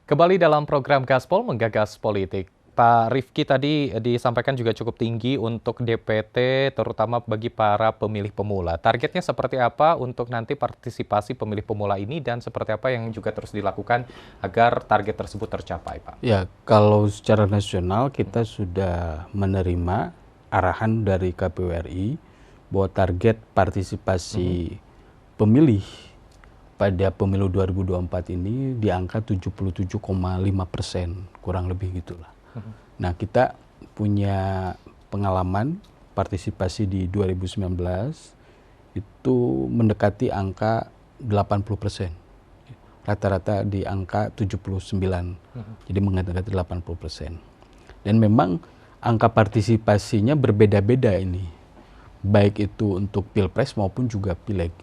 Kembali dalam program Gaspol Menggagas Politik. Pak Rifki tadi disampaikan juga cukup tinggi untuk DPT, terutama bagi para pemilih pemula. Targetnya seperti apa untuk nanti partisipasi pemilih pemula ini dan seperti apa yang juga terus dilakukan agar target tersebut tercapai, Pak? Ya, kalau secara nasional kita sudah menerima arahan dari KPU RI bahwa target partisipasi pemilih pada pemilu 2024 ini di angka 77,5%, kurang lebih gitulah. Nah, kita punya pengalaman partisipasi di 2019 itu mendekati angka 80%. Rata-rata di angka 79, jadi mendekati 80%. Dan memang angka partisipasinya berbeda-beda ini, baik itu untuk Pilpres maupun juga Pileg.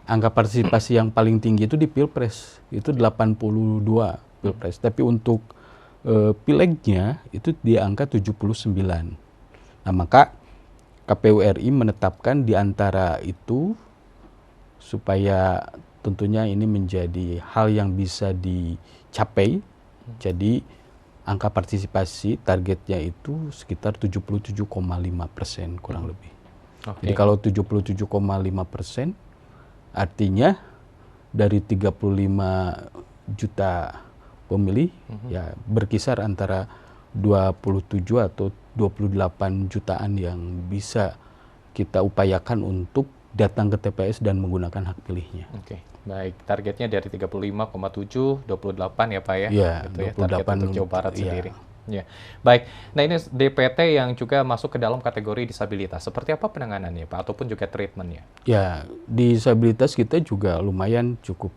Angka partisipasi yang paling tinggi itu di Pilpres, itu 82 Pilpres. Tapi untuk Pilegnya itu di angka 79. Nah, maka KPU RI menetapkan di antara itu supaya tentunya ini menjadi hal yang bisa dicapai. Jadi angka partisipasi targetnya itu sekitar 77,5% kurang lebih. Jadi kalau 77,5%, artinya dari 35 juta pemilih ya berkisar antara 27 atau 28 jutaan yang bisa kita upayakan untuk datang ke TPS dan menggunakan hak pilihnya. Oke, baik. Targetnya dari 35,7, 28 ya Pak ya? Ya, gitu 28 ya, target untuk Jawa Barat ya. sendiri. Ya, baik. Nah ini DPT yang juga masuk ke dalam kategori disabilitas. Seperti apa penanganannya Pak? Ataupun juga treatmentnya? Ya, disabilitas kita juga lumayan cukup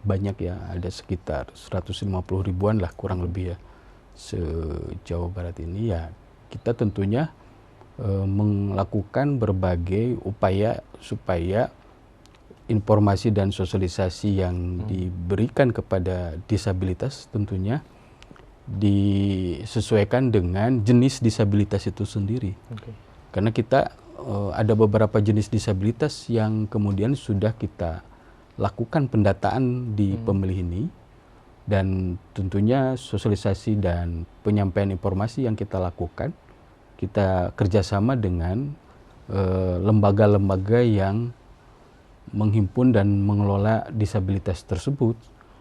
banyak ya. Ada sekitar 150 ribuan lah kurang lebih ya. Se-Jawa Barat ini ya kita tentunya melakukan berbagai upaya supaya informasi dan sosialisasi yang diberikan kepada disabilitas tentunya disesuaikan dengan jenis disabilitas itu sendiri. Karena kita ada beberapa jenis disabilitas yang kemudian sudah kita lakukan pendataan di pemilih ini, dan tentunya sosialisasi dan penyampaian informasi yang kita lakukan, kita kerjasama dengan lembaga-lembaga yang menghimpun dan mengelola disabilitas tersebut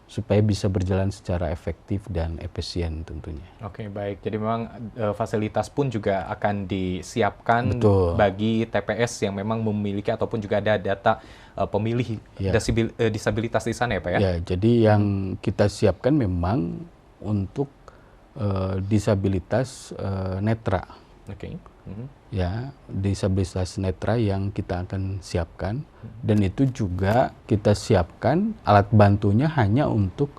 supaya bisa berjalan secara efektif dan efisien tentunya. Oke, baik. Jadi memang fasilitas pun juga akan disiapkan Betul. bagi TPS yang memang memiliki ataupun juga ada data pemilih disabilitas di sana ya Pak ya? Ya, jadi yang kita siapkan memang untuk disabilitas netra. Oke. Ya, disabilitas netra yang kita akan siapkan, dan itu juga kita siapkan alat bantunya hanya untuk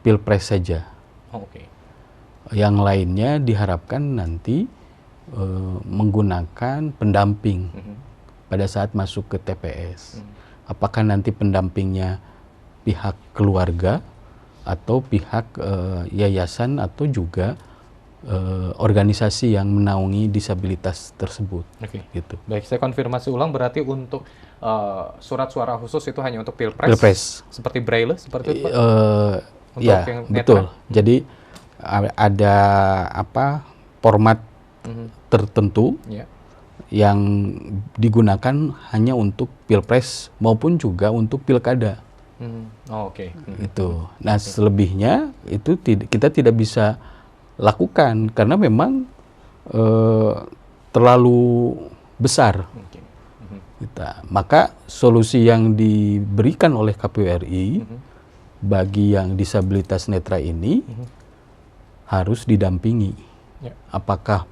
Pilpres saja. Oke. Yang lainnya diharapkan nanti menggunakan pendamping pada saat masuk ke TPS. Apakah nanti pendampingnya pihak keluarga atau pihak yayasan atau juga organisasi yang menaungi disabilitas tersebut. Oke. Gitu. Baik, saya konfirmasi ulang, berarti untuk surat suara khusus itu hanya untuk Pilpres? Pilpres. Seperti Braille, seperti itu Pak? Untuk Ya, yang betul. netra? Jadi ada format tertentu yang digunakan hanya untuk Pilpres maupun juga untuk Pilkada. Oke. Itu. Nah, selebihnya itu kita tidak bisa lakukan karena memang terlalu besar. Maka solusi yang diberikan oleh KPU RI bagi yang disabilitas netra ini harus didampingi. Apakah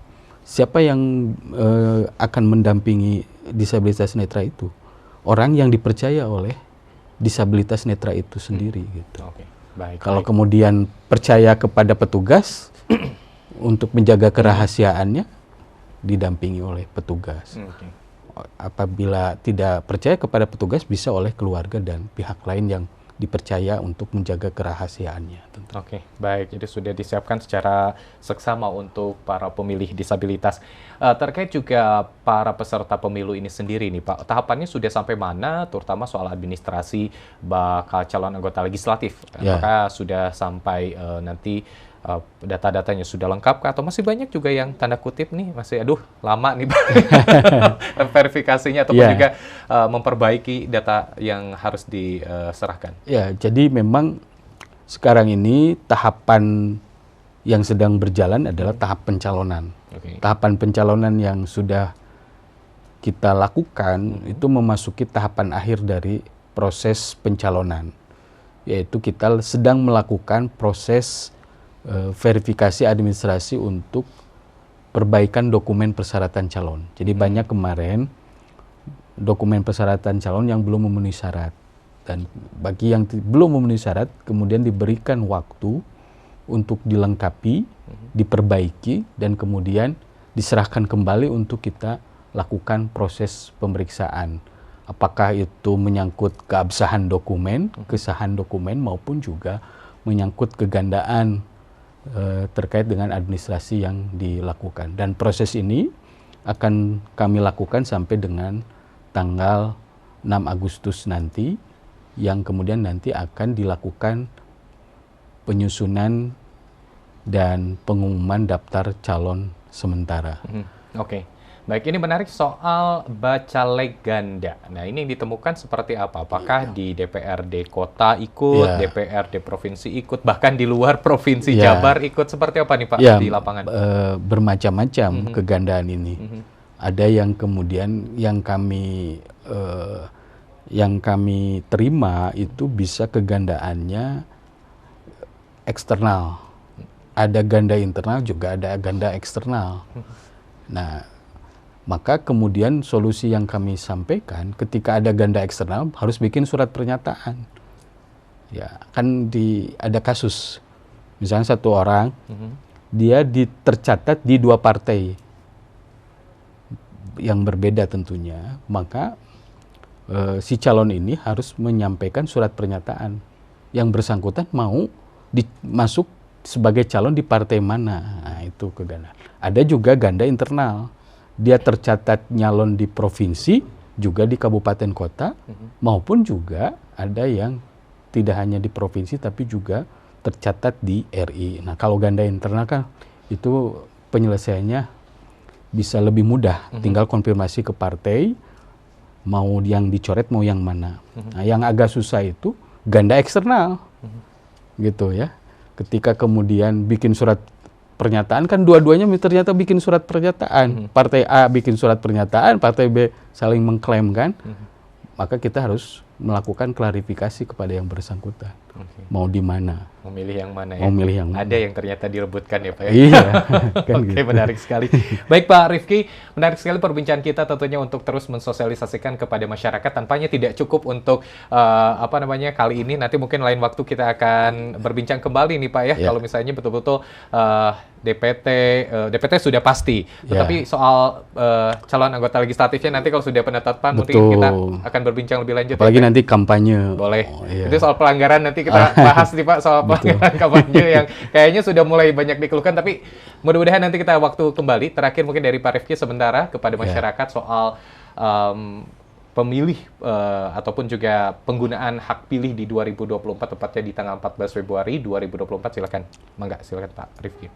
siapa yang akan mendampingi disabilitas netra itu? Orang yang dipercaya oleh disabilitas netra itu sendiri gitu. Baik, kalau kemudian percaya kepada petugas untuk menjaga kerahasiaannya, didampingi oleh petugas. Apabila tidak percaya kepada petugas, bisa oleh keluarga dan pihak lain yang dipercaya untuk menjaga kerahasiaannya. Tentu. Oke, baik. Jadi sudah disiapkan secara seksama untuk para pemilih disabilitas. Terkait juga para peserta pemilu ini sendiri nih Pak, tahapannya sudah sampai mana, terutama soal administrasi bakal calon anggota legislatif? Ya. Apakah sudah sampai nanti data-datanya sudah lengkap atau masih banyak juga yang tanda kutip nih masih lama nih Pak verifikasinya ataupun juga memperbaiki data yang harus diserahkan? Ya, jadi memang sekarang ini tahapan yang sedang berjalan adalah tahap pencalonan. Tahapan pencalonan yang sudah kita lakukan itu memasuki tahapan akhir dari proses pencalonan, yaitu kita sedang melakukan proses verifikasi administrasi untuk perbaikan dokumen persyaratan calon. Jadi banyak kemarin dokumen persyaratan calon yang belum memenuhi syarat. Dan bagi yang belum memenuhi syarat, kemudian diberikan waktu untuk dilengkapi, diperbaiki, dan kemudian diserahkan kembali untuk kita lakukan proses pemeriksaan. Apakah itu menyangkut keabsahan dokumen, kesahan dokumen, maupun juga menyangkut kegandaan terkait dengan administrasi yang dilakukan. Dan proses ini akan kami lakukan sampai dengan tanggal 6 Agustus nanti, yang kemudian nanti akan dilakukan penyusunan dan pengumuman daftar calon sementara. Oke. Baik, ini menarik soal bacalek ganda. Nah, ini ditemukan seperti apa? Apakah di DPRD kota ikut, DPRD provinsi ikut, bahkan di luar provinsi Jabar ikut? Seperti apa nih Pak di lapangan? Bermacam-macam kegandaan ini. Ada yang kemudian yang kami terima itu bisa kegandaannya eksternal. Ada ganda internal, juga ada ganda eksternal. Nah, maka kemudian solusi yang kami sampaikan, ketika ada ganda eksternal harus bikin surat pernyataan. Ya, kan ada kasus, misalnya satu orang, dia tercatat di 2 partai yang berbeda tentunya, maka si calon ini harus menyampaikan surat pernyataan yang bersangkutan mau masuk sebagai calon di partai mana. Nah, itu kegandaan. Ada juga ganda internal. Dia tercatat nyalon di provinsi, juga di kabupaten kota, maupun juga ada yang tidak hanya di provinsi tapi juga tercatat di RI. Nah, kalau ganda internal kan itu penyelesaiannya bisa lebih mudah, tinggal konfirmasi ke partai mau yang dicoret mau yang mana. Nah, yang agak susah itu ganda eksternal, gitu ya. Ketika kemudian bikin surat pernyataan, kan dua-duanya ternyata bikin surat pernyataan. Partai A bikin surat pernyataan, partai B saling mengklaim kan. Maka kita harus melakukan klarifikasi kepada yang bersangkutan. Mau di mana? Memilih yang mana ya? Memilih yang mana. Ada yang ternyata direbutkan ya Pak ya? Iya. Kan Oke, gitu. menarik sekali. Baik Pak Rifki, menarik sekali perbincangan kita tentunya untuk terus mensosialisasikan kepada masyarakat. Tampaknya tidak cukup untuk kali ini. Nanti mungkin lain waktu kita akan berbincang kembali nih Pak ya. Kalau misalnya betul-betul DPT sudah pasti. Tetapi soal calon anggota legislatifnya nanti kalau sudah penetapan mungkin kita akan berbincang lebih lanjut. Apalagi nanti kampanye. Boleh. Itu soal pelanggaran nanti kita bahas nih Pak, soal pelanggaran kampanye yang kayaknya sudah mulai banyak dikeluhkan, tapi mudah-mudahan nanti kita waktu kembali. Terakhir mungkin dari Pak Rifki sementara kepada masyarakat soal pemilih ataupun juga penggunaan hak pilih di 2024, tepatnya di tanggal 14 Februari 2024. Silakan Pak Rifki.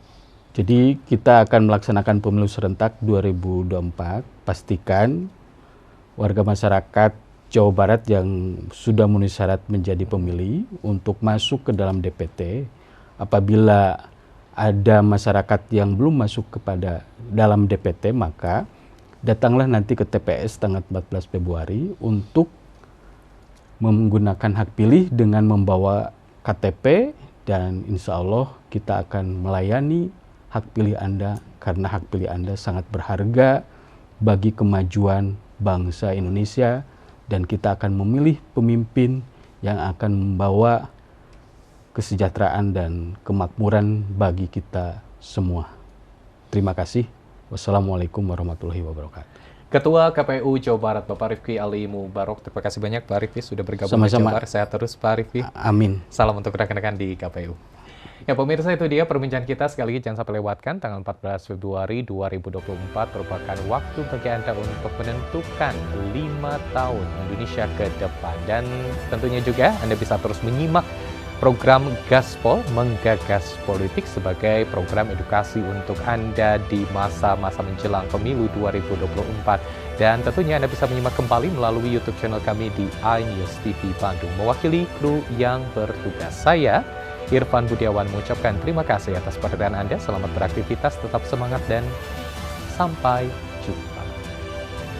Jadi kita akan melaksanakan pemilu serentak 2024. Pastikan warga masyarakat Jawa Barat yang sudah memenuhi syarat menjadi pemilih untuk masuk ke dalam DPT. Apabila ada masyarakat yang belum masuk kepada dalam DPT, maka datanglah nanti ke TPS tanggal 14 Februari untuk menggunakan hak pilih dengan membawa KTP, dan insya Allah kita akan melayani hak pilih Anda, karena hak pilih Anda sangat berharga bagi kemajuan bangsa Indonesia. Dan kita akan memilih pemimpin yang akan membawa kesejahteraan dan kemakmuran bagi kita semua. Terima kasih. Wassalamualaikum warahmatullahi wabarakatuh. Ketua KPU Jawa Barat, Bapak Rifki Ali Mubarok. Terima kasih banyak Pak Rifki sudah bergabung di Sama-sama. Jawa Barat. Sehat terus Pak Rifki. Amin. Salam untuk rekan-rekan di KPU. Ya pemirsa, itu dia perbincangan kita. Sekali lagi jangan sampai lewatkan tanggal 14 Februari 2024 merupakan waktu bagi Anda untuk menentukan 5 tahun Indonesia ke depan. Dan tentunya juga Anda bisa terus menyimak program Gaspol Menggagas Politik sebagai program edukasi untuk Anda di masa-masa menjelang pemilu 2024. Dan tentunya Anda bisa menyimak kembali melalui YouTube channel kami di iNews TV Bandung. Mewakili kru yang bertugas, saya Irfan Budiawan mengucapkan terima kasih atas perhatian Anda. Selamat beraktivitas, tetap semangat, dan sampai jumpa.